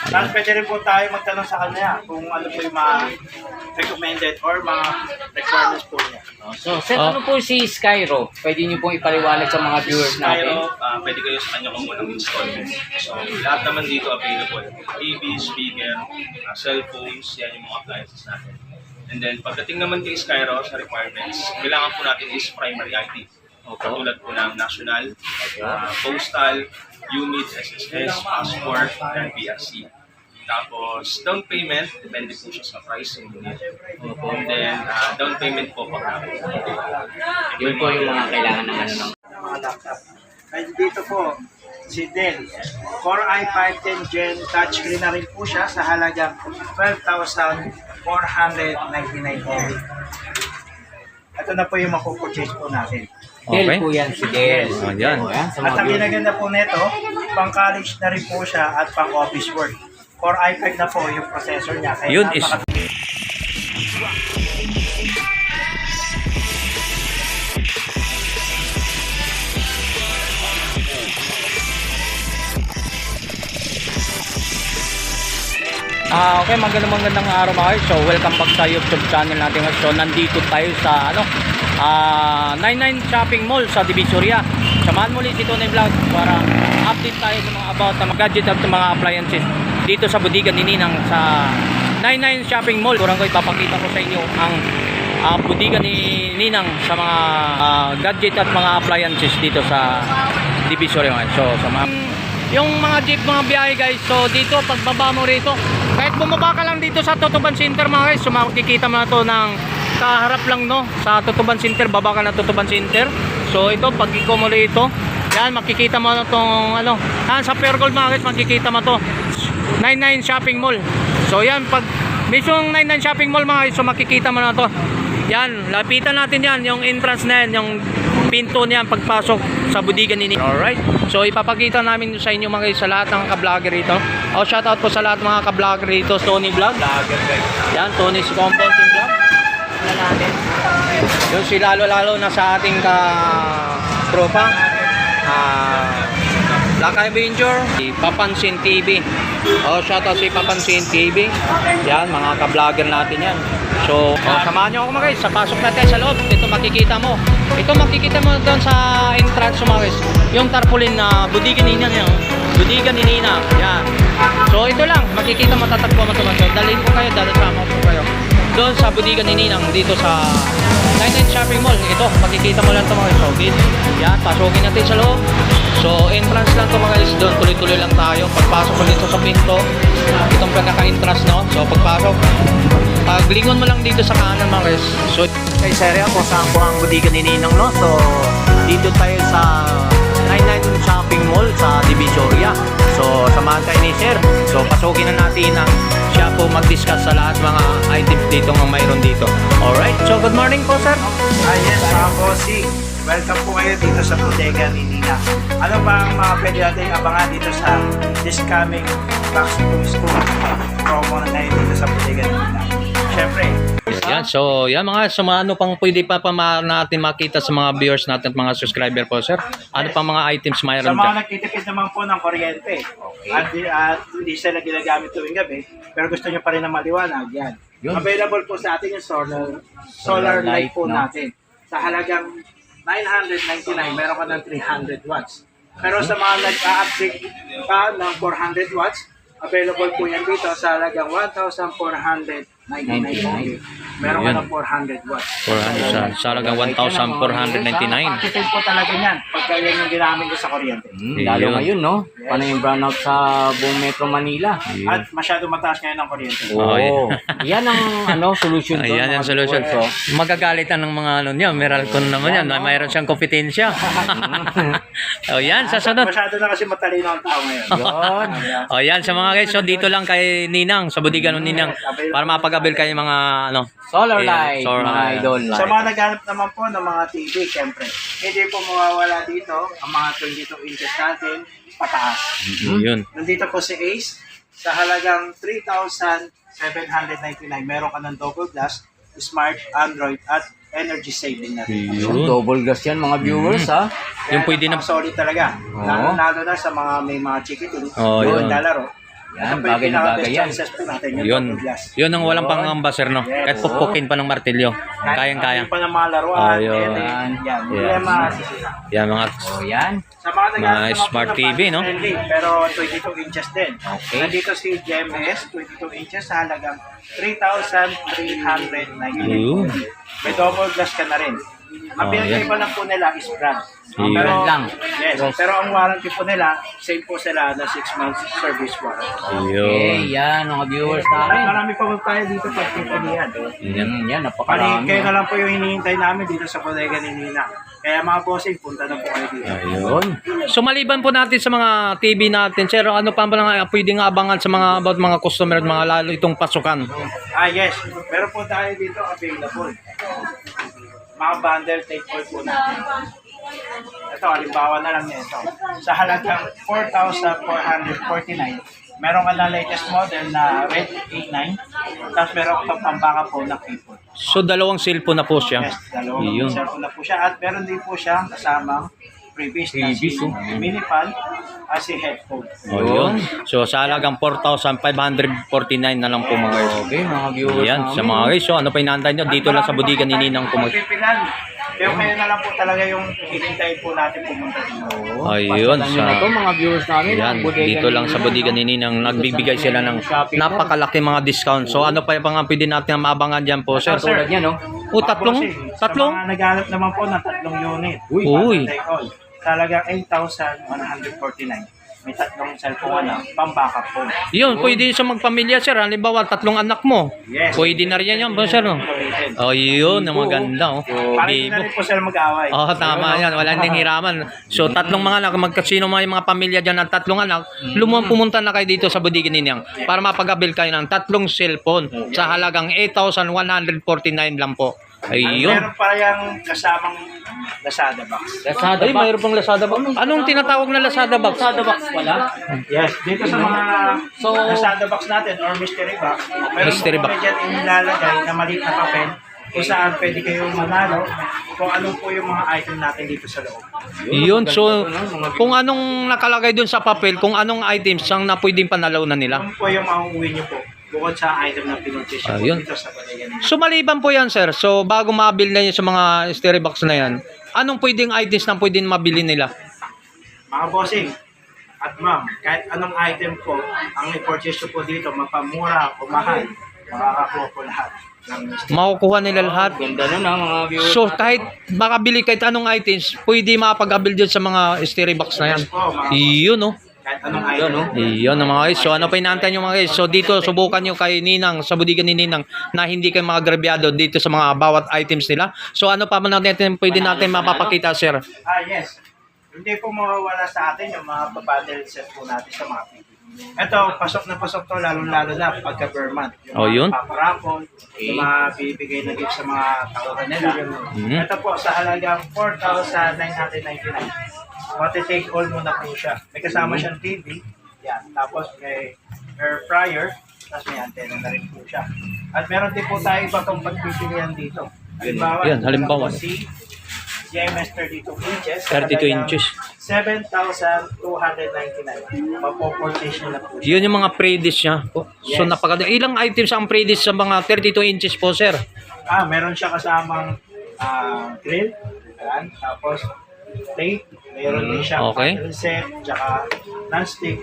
Tapos pwede rin po tayo magtanong sa kanya kung ano po yung mga recommended or mga requirements po niya. So, sir, ano po si Skyro? Pwede niyo pong ipaliwanag sa mga viewers natin? Pero pwede kayo sa kanya kung unang installment. So, lahat naman dito available. TV, speaker, cellphones, yan yung mga appliances natin. And then, pagdating naman kay Skyro sa requirements, kailangan po natin is primary ID. Katulad po ng national, postal, unit, SSS, passport, and PRC. Tapos, down payment, depende po siya sa price ng unit. And then, down payment po pag namin. Yun po yung mga kailangan ng ano. Mga laptop. Ay, dito po, si Dell. Core i5 10 Gen touchscreen na rin po siya sa halagang 12,499 only. Ito na po yung mapupurchase po natin. Dell po yan, si Dell. Ayan. Sa At mga ang viewers. ginaganda po nito, pang college na rin po siya at pang office work. Core i5 na po yung processor niya. Kaya Yun is okay, magandang araw mga guys. So, welcome back sa YouTube channel natin. So, nandito tayo sa 99 Shopping Mall sa Divisoria. Samahan mo ulit si Tony Vlog para update tayo sa mga about na mga gadget at mga appliances dito sa bodega ni Ninang sa 99 Shopping Mall. Kurang ko ipapakita ko sa inyo ang bodega ni Ninang sa mga gadget at mga appliances dito sa Divisoria. So, sa mga yung mga jeep, mga biyahe guys. So dito pagbaba mo rito, kahit bumaba ka lang dito sa Tutuban Center mga guys, so makikita mo na to ng kaharap lang no sa Tutuban Center, baba ka na Tutuban Center. So ito pag ikaw mo rito, yan makikita mo na tong sa Pergold mga guys, makikita mo to 99 Shopping Mall. So yan pag mismong 99 Shopping Mall mga guys, so makikita mo na to. Yan, lapitan natin yan, yung entrance na yan, yung pinto niyan pagpasok sa bodega ni Ninang. Alright, so ipapakita namin sa inyo mga guys sa lahat ng ka-vlogger rito. Shoutout po sa lahat ng mga ka-vlogger rito. Tony Vlog, vlogger guys. Yan, Tony's Compound Team Vlog. Yan natin. Yun si lalo na sa ating ka-tropa. Black Avenger, si Papansin TV. Shoutout si Papansin TV. Yan, mga ka-vlogger natin yan. So, samahan nyo ako mga guys. Sa pasok natin sa loob, ito makikita mo. Ito makikita mo doon sa entrance mga guys. Yung tarpaulin na bodega ni Ninang. Bodega ni Ninang. Yan. So, ito lang. Makikita mo, tatakbo mo ito. So, dalhin ko kayo, dalasama ko kayo. Doon sa bodega ni Ninang, dito sa 99 Shopping Mall. Ito, makikita mo lang ito mga guys. So, yan, pasukin natin sa loob. So, entrance lang ito mga guys. Doon, tuloy-tuloy lang tayo. Pagpasok ko dito sa pinto, itong pagkaka-entrance, no? So, pagpasok, paglingon mo lang dito sa kanan mga guys. So, kay Seria kung saan po ang bodega ni Ninang, no? So, dito tayo sa 99 Shopping Mall sa Divisoria. So, samahan tayo ni Sir. So, pasukin na natin ang siya po mag-discuss sa lahat mga items dito ng mayroon dito. Alright, so good morning po Sir. Yes, mga bossing. Welcome po kayo dito sa bodega ni Ninang. Ano ba ang mga pwede natin abangan dito sa this coming back to school promo na tayo dito sa bodega ni Ninang? Siyempre, Yan, so yan mga ano pang pwede pa natin makita sa mga viewers natin at mga subscriber po Sir? Ano pang mga items sa mayroon mga dyan? nagtitipid naman po ng kuryente at hindi sila ginagamit tuwing gabi, pero gusto nyo pa rin na maliwanag, yan. Yun. Available po sa atin yung solar light po no? natin. Sa halagang 999, meron ka ng 300 watts. Pero sa mga nag-a-upgrade pa ng 400 watts, available po yan dito sa halagang 1,499 only. Meron ka Ayan. ng 400 watts. 400 sa halagang 1,499. Pakitid po talaga yan pagka yan yung ginamit ko sa kuryente. Lalo Yun. ngayon, no? Paano yung brownout sa buong Metro Manila? At masyado mataas ngayon ang kuryente. Oh, Oo. Yan ang solution doon. Ayan ang mga solution. viewers, oh. Magagalitan ng mga niya, Meralcon naman yan. Mayroon siyang kompetensya. O yan, sasunod. Masyado na kasi matalino ang tao ngayon. Yun. O yan, sa mga guys, so dito lang kay Ninang, sa bodega ng Ninang, para mapag-avail kayo mga Solar light, solar mga light. idol. Sa mga naghanap naman po ng mga TV, syempre, hindi po mawawala dito ang mga 22 inches natin pataas. Yun. Nandito po si Ace sa halagang 3,799. Meron ka ng double glass, smart, Android, at energy saving na rin. Yun. Double gas yan mga viewers, ha? Yung pwede na solid talaga. Oo. Lalo na sa mga may mga chikitin, Oo, yun. lalaro. Yan, bagay na bagay yan. chances po natin yung Yun. double glass. Yun ang walang pangamba, sir, no? Kahit puppukin pa ng martilyo. Kayang-kaya. Kahit pa ng mga laruan. Ayun. Yan. Yan. Problema, sisira. Yan, mga... O yan. Sa mga naghahanap naman po smart ng TV, no? budget-friendly, pero 22 inches din. Okay. Nandito si GMS, 22 inches sa halagang 3,399. Yun. May double glass ka na rin. Ang Oh, pinag-iba lang po nila is brand. Yun. Brand lang. Yes, pero ang warranty po nila, same po sila na 6 months service warranty. Okay, Yun. yan mga viewers namin. Marami pa po tayo dito pagpipilihan. Yan, Bali, napakarami. kayo na lang po yung hinihintay namin dito sa bodega ni Nina. Kaya mga bossing, punta na po kayo dito. Ayun. So maliban po natin sa mga TV natin, sir, ano pa ba lang pwedeng abangan sa mga about mga customer at mga lalo itong pasukan? Yes, meron po tayo dito available. Mga bundle take all po natin. Ito, halimbawa na lang nito. Sa halagang 4,449, meron ka na latest model na Red A9, tapos meron ka pambaka po na K4. So dalawang cellphone na po siya. Yes, dalawang Yun. cellphone na po siya. At meron din po siyang kasamang freebies na si mini-fan at si headphone. O yun. So sa halagang 4,549 na lang po mga guys. Okay, mga viewers Yan, namin. sa mga guys. So ano pa inaantay nyo? Dito lang sa bodega ni Ninang Kumag. Pagpipilan. Kaya kayo na lang po talaga yung hinintay po natin pumunta dito. Ayun. Pasukan nyo na to, mga viewers namin. Yan, ang bodega dito ni lang sa Ninang, bodega no? ni Ninang nagbibigay sila ng Shopping mall. napakalaki mga discount. So ano pa yung mga pwede natin maabangan dyan po, sir? Tulad yan, no? O tatlong? Sa Tatlong? mga naghanap naman po ng tatlong unit. Uy. Take all. Talagang 8,149. May tatlong cellphone na pang-backup po. Yun, pwede sa magpamilya, sir. Halimbawa, tatlong anak mo. Yes. Pwede na rin yan, sir, no? Oh, yun, ang maganda, oh. Para hindi Bibo. na rin po sila mag-away. Oh, tama yan. Wala nang hiraman. So, tatlong mga anak, magkasino mga pamilya dyan ng tatlong anak, pumunta na kayo dito sa bodega ni Ninang para mapag-avail kayo ng tatlong cellphone sa halagang 8,149 lang po. Ayun. Meron pa yung kasamang Lazada box. Lazada Ay, box. mayroon pong Lazada box. Anong tinatawag na Lazada box? Lazada box pala. Yes, dito sa mga So, Lazada box natin or mystery box, meron Mystery po box. kami dyan inilalagay na maliit na papel kung saan pwede kayong manalo kung ano po yung mga item natin dito sa loob. Yun, so kung anong nakalagay dun sa papel, kung anong items ang na pwedeng panalaw na nila. Yun po yung mauuwi nyo po bukod sa item na pinuntis nyo po Ayun. dito sa bodega nila. So maliban po yan, sir. So bago mabil na yun sa mga mystery box na yan, anong pwedeng items na pwedeng mabili nila? Mga bossing at ma'am, kahit anong item po, ang i-purchase nyo po dito, mapamura o mahal, makakakuha po lahat. Makukuha nila lahat. ganda nun ha, mga viewers. So kahit makabili kahit anong items, pwede makapag-abil dyan sa mga mystery box na yan. Yes po, mga Iyon, no? kahit anong item. no? Iyon, mga guys. So ano pa inaantay nyo mga guys? So dito, subukan nyo kay Ninang, sa bodega ni Ninang, na hindi kayo magagrabyado dito sa mga bawat items nila. So ano pa man natin, pwede natin mapapakita, sir? Yes. Hindi po mawawala sa atin yung mga bundle set po natin sa mga TV. Ito, pasok na pasok to, lalo-lalo na pagka per month. Yung Oh, yun? paparapon, yung mga bibigay na gift sa mga tauhan nila. Mhm. Ito po, sa halagang 4,999. Mati-take all muna po siya. May kasama siyang TV. Yan. Tapos may air fryer. Tapos may antenna na rin po siya. At meron din po tayo iba pang pagpipilian dito. Halimbawa, Yan, halimbawa. ito po si GMS 32 inches. 32 inches. 7,299. Mapopurchase nyo na po siya. Yun yung mga pre-dish niya. So Yes. napakaganda. Ilang items ang pre-dish sa mga 32 inches po, sir? Meron siya kasamang grill. Ayan. Tapos plate. Meron din siya Okay. paddle set. Tsaka non-stick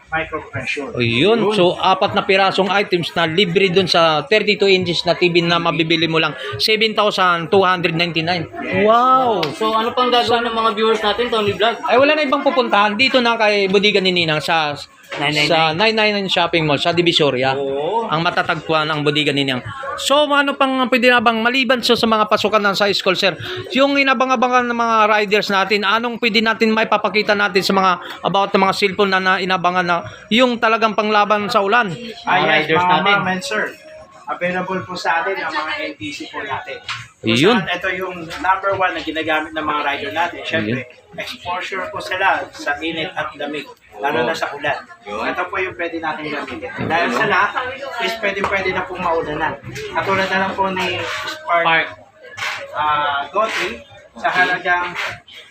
micro pressure. O yun. So, 4 na pirasong items na libre dun sa 32 inches na TV na mabibili mo lang. 7,299. Wow! So, ano pang gagawin ng mga viewers natin, Tony Vlog? Ay, wala na ibang pupuntahan. Dito na kay bodega ni Ninang sa 999 Shopping Mall sa Divisoria. Oo. Ang matatagpuan ang bodega ni Ninang. So, ano pang pwede na bang maliban sa mga pasukan ng sa school, sir? Yung inabang-abangan ng mga riders natin, anong pwede natin may papakita natin sa mga about ng mga cellphone na inabangan na yung talagang panglaban sa ulan? Yes, riders mga natin. ma'am and sir. Available po sa atin ang mga NTC po natin. Yun. Saan ito yung number 1 na ginagamit ng mga rider natin. Siyempre, exposure po sila sa init at lamig. Lalo na sa ulan. Ito po yung pwede natin gamitin. Dahil sa lahat, is pwede na pong maulanan. Katulad na lang po ni Spark Go 3 sa halagang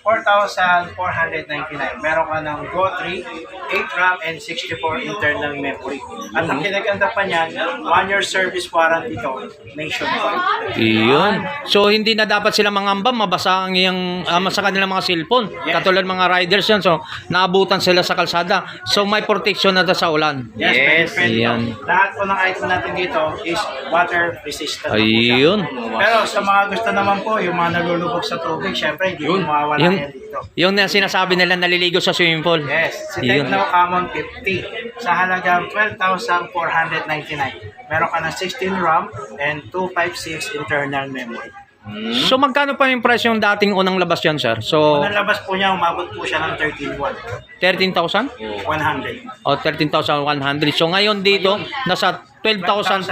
4,499. Meron ka ng Go 3, 8 RAM, and 64 internal memory. At ang kinaganda pa niyan, 1 year service warranty to, nationwide. Iyon. So hindi na dapat sila mangamba, mabasa ang iyang sa kanilang mga cellphone. Yes. Katulad mga riders yan. So naabutan sila sa kalsada. So may protection na sa ulan. Yes, pwede Yan. po. Lahat po ng item natin dito is water resistant. po siya. Ayun. Pero sa mga gusto naman po, yung mga nalulubog sa tubig, syempre hindi po mawawala Yung, yan dito. yung na sinasabi nila naliligo sa swimming pool. Yes, si Yun. Tecno Camon 50 sa halagang 12,499. Meron ka ng 16 RAM and 256 internal memory. So magkano pa yung price yung dating unang labas yan, sir? So Unang labas po niya, umabot po siya ng 13,100. 13,000? 100. O 13,100. So ngayon dito nasa 12,499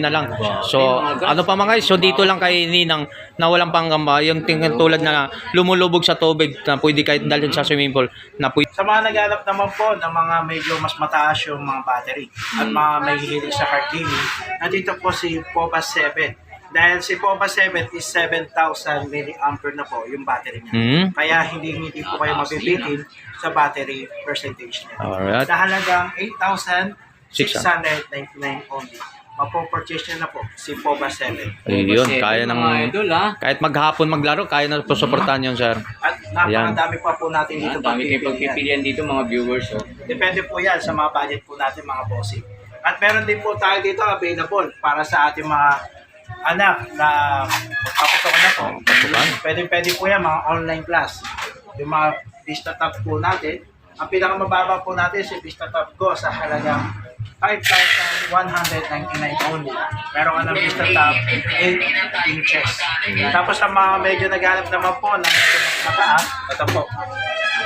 na lang. So ano pa mga guys? So dito lang kay Ninang na walang panggamba, yung tulad na lumulubog sa tubig na pwede kahit dalhin sa swimming pool na pwede. Sa mga naghanap naman po ng mga medyo mas mataas yung mga battery at mga may hilig sa hard gaming, nandito po si Popa 7. Dahil si Popa 7 is 7,000 mAh na po yung battery niya. Kaya hindi po kayo mabibitin sa battery percentage niya. Alright. Sa halagang 8,699 only. Mapo-purchase niya na po si Popa 7. Ayun, kaya ng Mga idol, kahit maghapon maglaro, kaya na po suportahan yun, sir. At napakadami pa po natin dito. Ang dami kayong pagpipilian. pagpipilian dito mga viewers. Oh. Depende po yan sa mga budget po natin mga bossing. At meron din po tayo dito available para sa ating mga anak na magpapasokan na po. Pwede po yan mga online class. Yung mga Vista Tab po natin. Ang pinakamababa po natin si Vista Tab Go sa halagang 5,199 only. Meron ka ng Vista Tab 8 inches. Tapos sa mga medyo naghanap naman po ng mataas, ito po.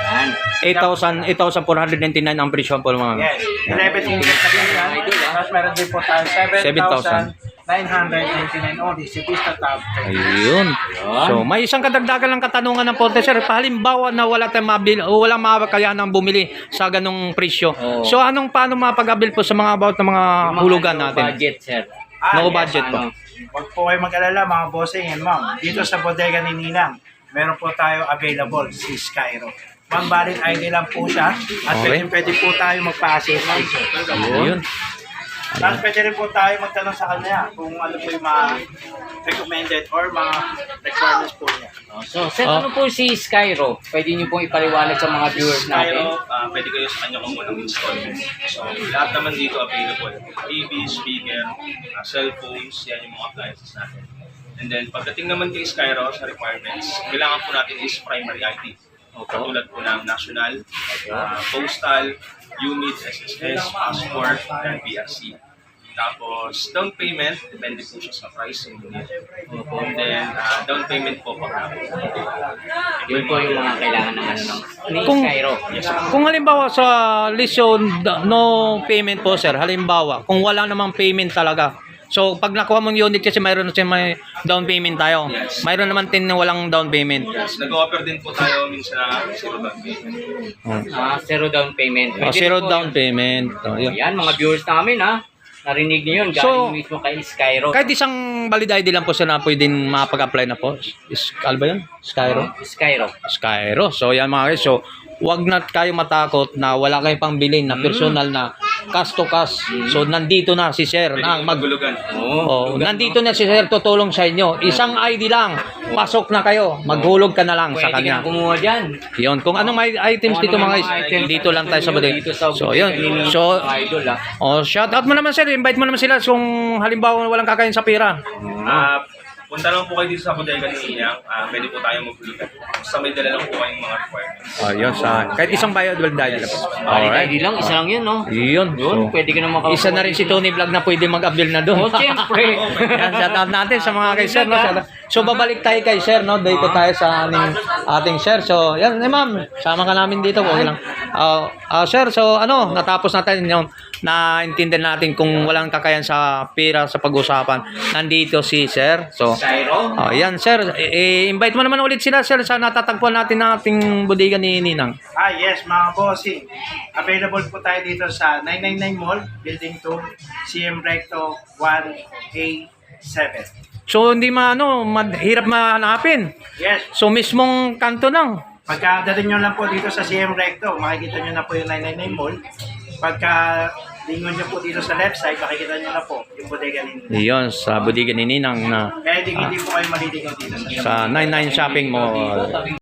Yan. 8,499 ang presyo po mga. Yes, 11 inches na po yan. Tapos meron din po tayo 7,999 only. Si Vista Tab 30. Ayun. So, may isang kadagdagan lang katanungan ng Ponte, sir. Halimbawa na wala tayong mabil o walang makakayanang bumili sa ganung presyo. Oo. So, paano mapag-abil po sa mga about ng mga hulugan Mga natin? budget, sir. No Yes, budget po. Huwag po kayo mag-alala mga bossing and ma'am. Dito sa bodega ni Ninang, meron po tayo available si Skyro. One valid ID lang po siya at Okay. pwede po tayo magpa-assist. Ayun. Tapos pwede rin po tayo magtanong sa kanya kung ano po yung mga recommended or mga requirements po niya. So, sir, ano po si Skyro? Pwede niyo pong ipaliwanag sa mga viewers natin. Pero pwede kayo sa kanya kung ng installment. So lahat naman dito available. TV, speaker, cellphones, yan yung mga appliances natin. And then pagdating naman kay Skyro sa requirements, kailangan po natin is primary ID. Katulad po ng national, postal, UMID, SSS, passport, and PRC. Tapos, down payment, depende po siya sa pricing unit. And then, down payment po pag Yun po yung mga kailangan ng ano ni Kung- Skyro. Kung halimbawa sa lesson, no payment po, sir. Halimbawa, kung wala namang payment talaga. So, pag nakuha mong unit kasi mayroon na siya may down payment tayo. Yes. Mayroon naman din na walang down payment. Yes, nag-offer din po tayo minsan na zero down payment. Zero down payment. Pwede Zero rin po down yun. payment. Yun. Yan, mga viewers namin ha. Narinig niyo yun. So, Galing mismo kay Skyro. Kahit isang valid ID lang po siya na pwedeng makapag-apply na po. Ano ba yun? Skyro? Skyro. Skyro. So, yan mga guys. So, wag na kayo matakot na wala kayong pangbilin na personal na cash to cash. So, nandito na si Sir. Pwede Na, kayong maggulugan. nandito na si Sir tutulong sa inyo. Isang ID lang. Pasok na kayo. Maghulog ka na lang sa Pwede kanya. ka kumuha dyan. Yun. Kung anong may items Kung dito ano mga may guys, mga items dito lang tayo sa bodega. Dito sa So, yun. So, idol ha. shout out mo naman Sir. Invite mo naman sila kung halimbawa walang kakain sa pira. Punta lang po kayo dito sa bodega ni Inyang. Pwede po tayo maghulugan. Basta may dala lang po kayong mga requirements. Yun. Kahit isang bayad, valid ID lang. Valid Alright. ID lang, isa lang yun no. Yun. Yun, So, pwede ka na makakuha. isa na rin si Tony Vlog na pwede mag-avail na doon. Oh, siyempre. Yan, shout out natin sa mga kay Sir. No? So, babalik tayo kay Sir. No? Dito tayo sa ating Sir. So, yan, ma'am. Sama ka namin dito. Okay lang. Sir, so, natapos natin yung naintindihan natin kung walang kakayan sa pera sa pag-usapan. Nandito si Sir. So, Skyro. yan, Sir. Invite mo naman ulit sila, Sir, sa natatagpuan natin na ating bodega ni Ninang. Yes, mga bossing. Available po tayo dito sa 999 Mall, Building 2, CM Recto 1A7. So hindi mahirap mahanapin. Yes. So mismong kanto lang. Pagkadating nyo lang po dito sa CM Recto, makikita nyo na po yung 999 Mall. Pagka lingon nyo po dito sa left side, makikita nyo na po yung bodega ninyo. Iyon, sa bodega ni Ninang na Kaya hindi po kayo maliligaw dito sa 99 Shopping Mall.